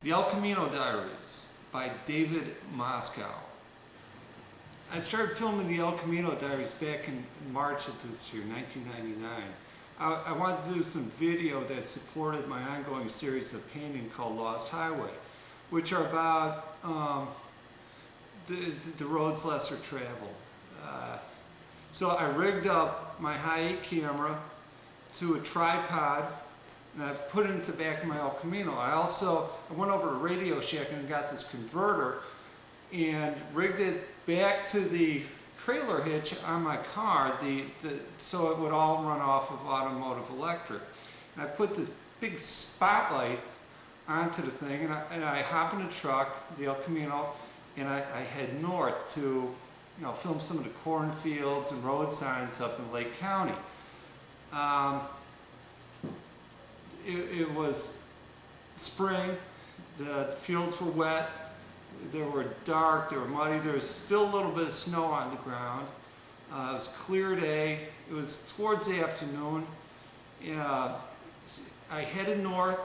The Camino Diaries by David Moskow. I started filming the Camino Diaries back in March of this year, 1999. I wanted to do some video that supported my ongoing series of painting called Lost Highway, which are about the roads lesser traveled. So I rigged up my high-8 camera to a tripod and I put it into the back of my Camino. I went over to Radio Shack and got this converter and rigged it back to the trailer hitch on my car so it would all run off of automotive electric. And I put this big spotlight onto the thing and I hop in the truck, the Camino, and I head north to film some of the cornfields and road signs up in Lake County. It was spring, the fields were wet, they were dark, they were muddy, there was still a little bit of snow on the ground. It was a clear day, it was towards the afternoon. I headed north.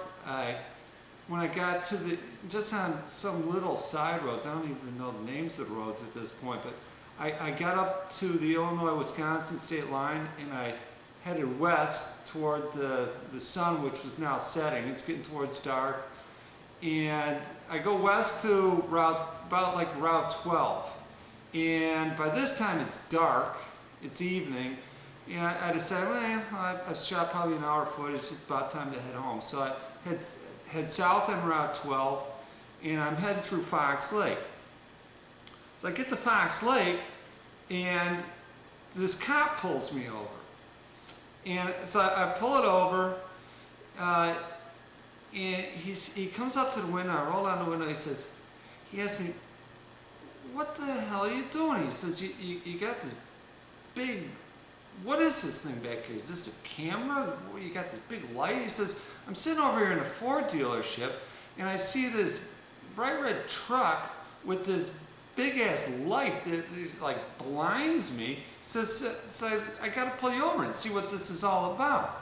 When I got to just on some little side roads, I don't even know the names of the roads at this point, but I got up to the Illinois-Wisconsin state line and I headed west toward the sun, which was now setting. It's getting towards dark. And I go west to Route 12. And by this time it's dark, it's evening, and I decided, well, I've shot probably an hour footage, it's about time to head home. So I head south on Route 12, and I'm heading through Fox Lake. So I get to Fox Lake, and this cop pulls me over. And so I pull it over, and he comes up to the window, I roll down the window, he asks me, what the hell are you doing? He says, you got this big, what is this thing back here? Is this a camera? You got this big light? He says, I'm sitting over here in a Ford dealership, and I see this bright red truck with this big ass light that like blinds me. He says, I gotta pull you over and see what this is all about.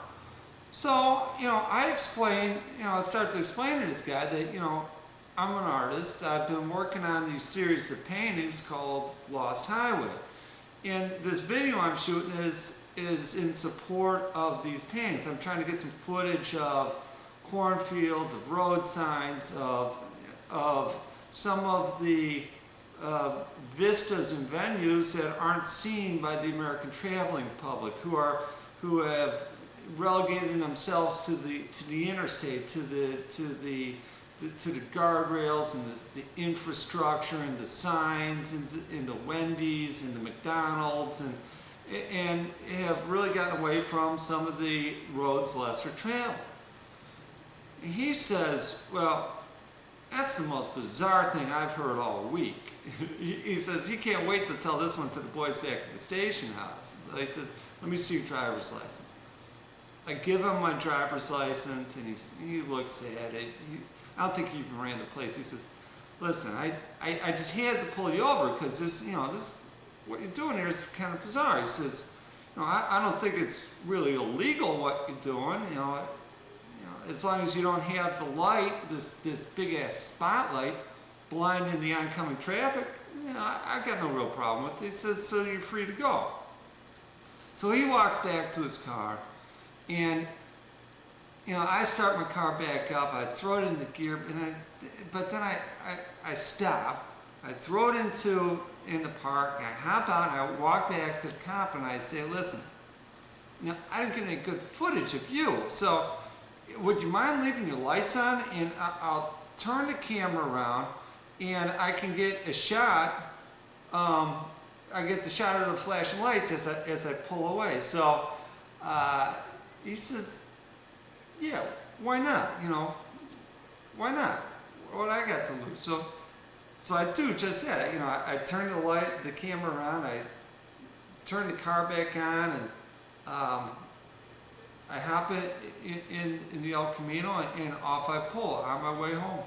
So, I start to explain to this guy that, I'm an artist. I've been working on these series of paintings called Lost Highway. And this video I'm shooting is in support of these paintings. I'm trying to get some footage of cornfields, of road signs, of some of the vistas and venues that aren't seen by the American traveling public, who have relegated themselves to the interstate, to the guardrails and the infrastructure and the signs and the Wendy's and the McDonald's and have really gotten away from some of the roads lesser traveled. And he says, well, that's the most bizarre thing I've heard all week. He says, you can't wait to tell this one to the boys back at the station house. So he says, let me see your driver's license. I give him my driver's license and he looks at it. I don't think he even ran the place. He says, listen, I just had to pull you over because this, what you're doing here is kind of bizarre. He says, I don't think it's really illegal what you're doing, as long as you don't have the light, this big ass spotlight blinding the oncoming traffic, I got no real problem with it. He says, so you're free to go. So he walks back to his car, and I start my car back up, I throw it into gear, but then I stop, I throw it in the park, and I hop out, and I walk back to the cop, and I say, listen, I didn't get any good footage of you, so would you mind leaving your lights on, and I'll turn the camera around, and I can get a shot, I get the shot of the flashing lights as I pull away. So he says, yeah, why not? Why not? What I got to lose? So I do just that. I turn the camera around, I turn the car back on, and I hop in the Camino, and off I pull on my way home.